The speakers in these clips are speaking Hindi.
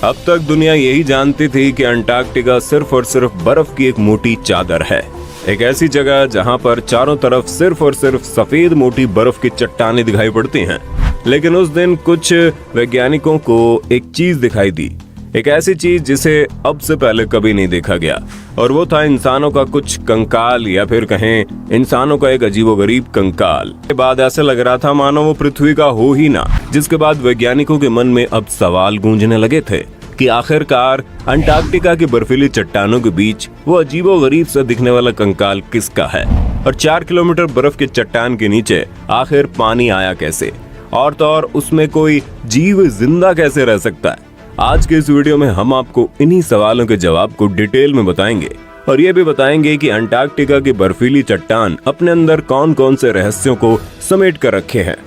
अब तक दुनिया यही जानती थी कि अंटार्कटिका सिर्फ और सिर्फ बर्फ की एक मोटी चादर है, एक ऐसी जगह जहां पर चारों तरफ सिर्फ और सिर्फ सफेद मोटी बर्फ की चट्टानें दिखाई पड़ती हैं। लेकिन उस दिन कुछ वैज्ञानिकों को एक चीज दिखाई दी, एक ऐसी चीज जिसे अब से पहले कभी नहीं देखा गया, और वो था इंसानों का कुछ कंकाल, या फिर कहें इंसानों का एक अजीबोगरीब कंकाल। के बाद ऐसा लग रहा था मानो वो पृथ्वी का हो ही ना, जिसके बाद वैज्ञानिकों के मन में अब सवाल गूंजने लगे थे कि आखिरकार अंटार्कटिका की बर्फीली चट्टानों के बीच वो अजीबोगरीब सा दिखने वाला कंकाल किसका है, और 4 किलोमीटर बर्फ के चट्टान के नीचे आखिर पानी आया कैसे, और तो और उसमें कोई जीव जिंदा कैसे रह सकता है। आज के इस वीडियो में हम आपको इन्हीं सवालों के जवाब को डिटेल में बताएंगे, और ये भी बताएंगे कि अंटार्कटिका की बर्फीली चट्टान अपने अंदर कौन कौन से रहस्यों को समेट कर रखे हैं।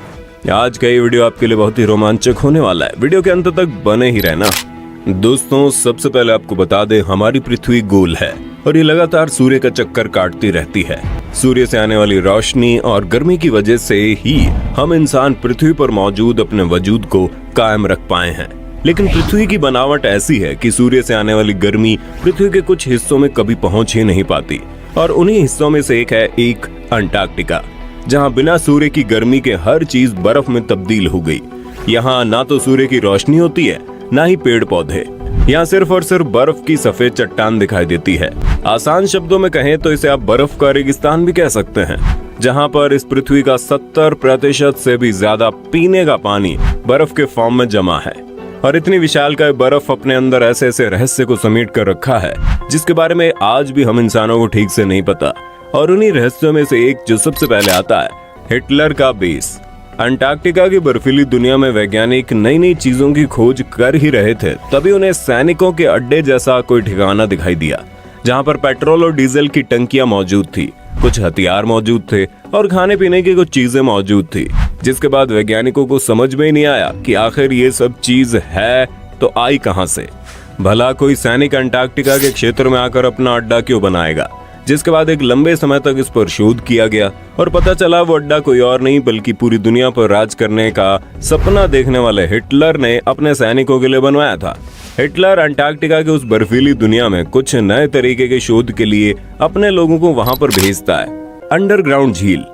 आज का ये वीडियो आपके लिए बहुत ही रोमांचक होने वाला है, वीडियो के अंत तक बने ही रहना। दोस्तों, सबसे पहले आपको बता दें, हमारी पृथ्वी गोल है और ये लगातार सूर्य का चक्कर काटती रहती है। सूर्य से आने वाली रोशनी और गर्मी की वजह से ही हम इंसान पृथ्वी पर मौजूद अपने वजूद को कायम रख पाए हैं। लेकिन पृथ्वी की बनावट ऐसी है कि सूर्य से आने वाली गर्मी पृथ्वी के कुछ हिस्सों में कभी पहुंच ही नहीं पाती, और उन्हीं हिस्सों में से एक है अंटार्कटिका, जहां बिना सूर्य की गर्मी के हर चीज बर्फ में तब्दील हो गई। यहाँ ना तो सूर्य की रोशनी होती है, ना ही पेड़ पौधे। यहाँ सिर्फ और सिर्फ बर्फ की सफेद चट्टान दिखाई देती है। आसान शब्दों में कहें तो इसे आप बर्फ का रेगिस्तान भी कह सकते हैं, जहाँ पर इस पृथ्वी का 70% से भी ज्यादा पीने का पानी बर्फ के फॉर्म में जमा है। और इतनी विशालकाय बर्फ अपने अंदर ऐसे ऐसे रहस्य को समेट कर रखा है, जिसके बारे में आज भी हम इंसानों को ठीक से नहीं पता। और उन्हीं रहस्यों में से एक जो सबसे पहले आता है, हिटलर का बेस। अंटार्कटिका की बर्फीली दुनिया में वैज्ञानिक नई नई चीजों की खोज कर ही रहे थे, तभी उन्हें सैनिकों के अड्डे जैसा कोई ठिकाना दिखाई दिया, जहां पर पेट्रोल और डीजल की टंकियां मौजूद थी, कुछ हथियार मौजूद थे और खाने पीने की कुछ चीजें मौजूद थी। जिसके बाद वैज्ञानिकों को समझ में ही नहीं आया कि आखिर ये सब चीज है तो आई कहां से। भला कोई सैनिक अंटार्कटिका के क्षेत्र में आकर अपना अड्डा क्यों बनाएगा। जिसके बाद एक लंबे समय तक इस पर शोध किया गया और पता चला वो अड्डा कोई और नहीं बल्कि पूरी दुनिया पर राज करने का सपना देखने वाले हिटलर ने अपने सैनिकों के लिए बनवाया था। हिटलर अंटार्कटिका के उस बर्फीली दुनिया में कुछ नए तरीके के शोध के लिए अपने लोगों को वहां पर भेजता है। अंडरग्राउंड झील,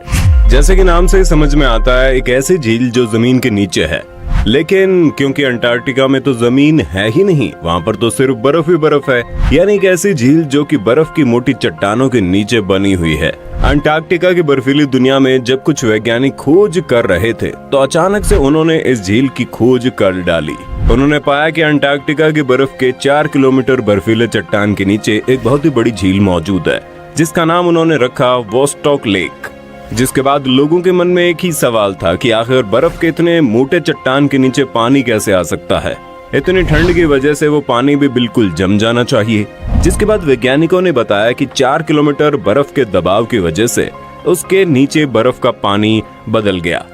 जैसे कि नाम से समझ में आता है, एक ऐसी झील जो जमीन के नीचे है। लेकिन क्योंकि अंटार्कटिका में तो जमीन है ही नहीं, वहाँ पर तो सिर्फ बर्फ ही बर्फ है, यानी एक ऐसी झील जो कि बर्फ की मोटी चट्टानों के नीचे बनी हुई है। अंटार्कटिका की बर्फीली दुनिया में जब कुछ वैज्ञानिक खोज कर रहे थे तो अचानक से उन्होंने इस झील की खोज कर डाली। उन्होंने पाया कि अंटार्कटिका की बर्फ के 4 किलोमीटर बर्फीले चट्टान के नीचे एक बहुत ही बड़ी झील मौजूद है, जिसका नाम उन्होंने रखा वोस्टॉक लेक। जिसके बाद लोगों के मन में एक ही सवाल था कि आखिर बर्फ के इतने मोटे चट्टान के नीचे पानी कैसे आ सकता है। इतनी ठंड की वजह से वो पानी भी बिल्कुल जम जाना चाहिए। जिसके बाद वैज्ञानिकों ने बताया कि 4 किलोमीटर बर्फ के दबाव की वजह से उसके नीचे बर्फ का पानी बदल गया।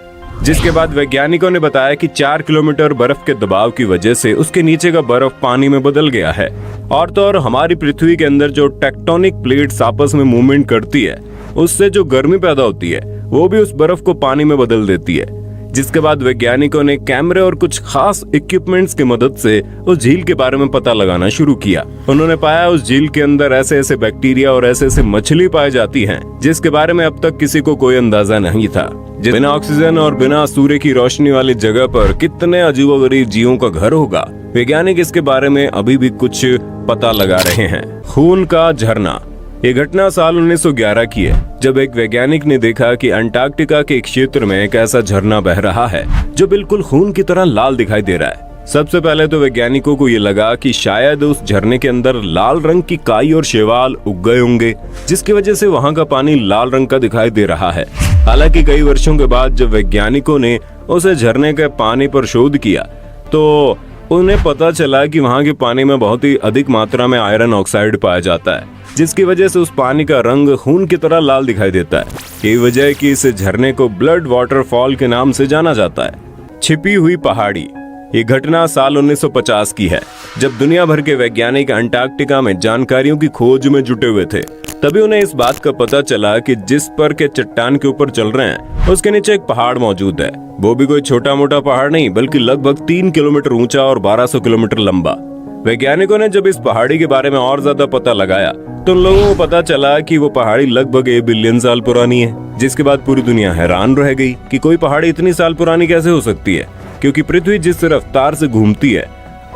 जिसके बाद वैज्ञानिकों ने बताया कि 4 किलोमीटर बर्फ के दबाव की वजह से उसके नीचे का बर्फ पानी में बदल गया है। और तो और हमारी पृथ्वी के अंदर जो टेक्टोनिक प्लेट्स आपस में मूवमेंट करती है, उससे जो गर्मी पैदा होती है वो भी उस बर्फ को पानी में बदल देती है। जिसके बाद वैज्ञानिकों ने कैमरे और कुछ खास इक्विपमेंट्स की मदद से उस झील के बारे में पता लगाना शुरू किया। उन्होंने पाया उस झील के अंदर ऐसे ऐसे बैक्टीरिया और ऐसे ऐसे मछली पाई जाती हैं, जिसके बारे में अब तक किसी को कोई अंदाजा नहीं था। बिना ऑक्सीजन और बिना सूर्य की रोशनी वाली जगह पर कितने अजीबोगरीब जीवों का घर होगा, वैज्ञानिक इसके बारे में अभी भी कुछ पता लगा रहे हैं। खून का झरना, ये घटना साल 1911 की है, जब एक वैज्ञानिक ने देखा कि अंटार्कटिका के एक क्षेत्र में एक ऐसा झरना बह रहा है जो बिल्कुल खून की तरह लाल दिखाई दे रहा है। सबसे पहले तो वैज्ञानिकों को ये लगा कि शायद उस झरने के अंदर लाल रंग की काई और शैवाल उग गए होंगे, जिसकी वजह से वहाँ का पानी लाल रंग का दिखाई दे रहा है। हालांकि कई वर्षों के बाद जब वैज्ञानिकों ने उस झरने के पानी पर शोध किया तो उन्हें पता चला कि वहाँ के पानी में बहुत ही अधिक मात्रा में आयरन ऑक्साइड पाया जाता है, जिसकी वजह से उस पानी का रंग खून की तरह लाल दिखाई देता है। यही वजह है कि इस झरने को ब्लड वाटरफॉल के नाम से जाना जाता है। छिपी हुई पहाड़ी, ये घटना साल 1950 की है, जब दुनिया भर के वैज्ञानिक अंटार्कटिका में जानकारियों की खोज में जुटे हुए थे। तभी उन्हें इस बात का पता चला कि जिस पर के चट्टान के ऊपर चल रहे हैं उसके नीचे एक पहाड़ मौजूद है। वो भी कोई छोटा मोटा पहाड़ नहीं, बल्कि लगभग 3 किलोमीटर ऊंचा और 1200 किलोमीटर लंबा। वैज्ञानिकों ने जब इस पहाड़ी के बारे में और ज्यादा पता लगाया तो उन लोगों को पता चला कि वो पहाड़ी लगभग 1 बिलियन साल पुरानी है। जिसके बाद पूरी दुनिया हैरान रह गई कि कोई पहाड़ी इतनी साल पुरानी कैसे हो सकती है, क्योंकि पृथ्वी जिस रफ्तार से घूमती है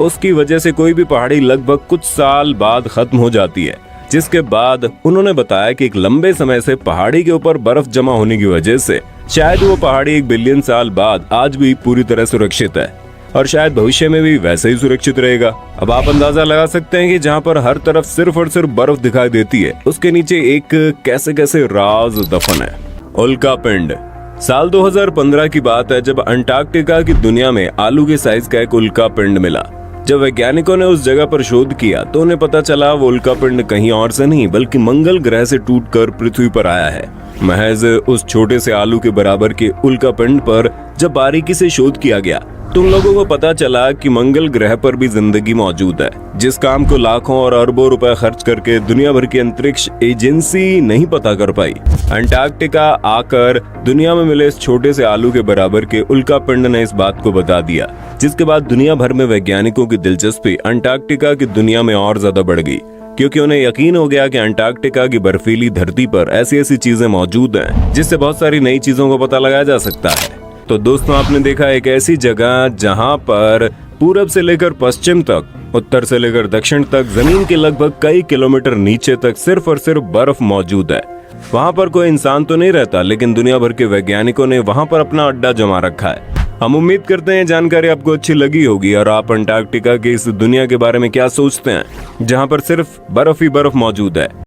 उसकी वजह से कोई भी पहाड़ी लगभग कुछ साल बाद खत्म हो जाती है। जिसके बाद उन्होंने बताया कि एक लंबे समय से पहाड़ी के ऊपर बर्फ जमा होने की वजह से शायद वो पहाड़ी 1 बिलियन साल बाद आज भी पूरी तरह सुरक्षित है और शायद भविष्य में भी वैसे ही सुरक्षित रहेगा। अब आप अंदाजा लगा सकते हैं कि जहाँ पर हर तरफ सिर्फ और सिर्फ बर्फ दिखाई देती है उसके नीचे एक कैसे कैसे राज दफन है। उल्का पिंड। साल 2015 की बात है जब अंटार्कटिका की दुनिया में आलू के साइज का एक उल्का पिंड मिला। जब वैज्ञानिकों ने उस जगह पर शोध किया तो उन्हें पता चला वो उल्का पिंड कहीं और से नहीं बल्कि मंगल ग्रह से टूटकर पृथ्वी पर आया है। महज उस छोटे से आलू के बराबर के उल्का पिंड पर जब बारीकी से शोध किया गया तो उन लोगों को पता चला कि मंगल ग्रह पर भी जिंदगी मौजूद है, जिस काम को लाखों और अरबों रुपए खर्च करके दुनिया भर की अंतरिक्ष एजेंसी नहीं पता कर पाई। अंटार्कटिका आकर दुनिया में मिले इस छोटे से आलू के बराबर के उल्का पिंड ने इस बात को बता दिया, जिसके बाद दुनिया भर में वैज्ञानिकों की दिलचस्पी अंटार्कटिका की दुनिया में और ज्यादा बढ़ गई, क्योंकि उन्हें यकीन हो गया कि अंटार्कटिका की बर्फीली धरती पर ऐसी ऐसी चीजें मौजूद हैं जिससे बहुत सारी नई चीजों को पता लगाया जा सकता है। तो दोस्तों, आपने देखा एक ऐसी जगह जहां पर पूरब से लेकर पश्चिम तक, उत्तर से लेकर दक्षिण तक, जमीन के लगभग कई किलोमीटर नीचे तक सिर्फ और सिर्फ बर्फ मौजूद है। वहां पर कोई इंसान तो नहीं रहता, लेकिन दुनिया भर के वैज्ञानिकों ने वहां पर अपना अड्डा जमा रखा है। हम उम्मीद करते हैं जानकारी आपको अच्छी लगी होगी और आप अंटार्कटिका की इस दुनिया के बारे में क्या सोचते हैं जहां पर सिर्फ बर्फ ही बर्फ मौजूद है।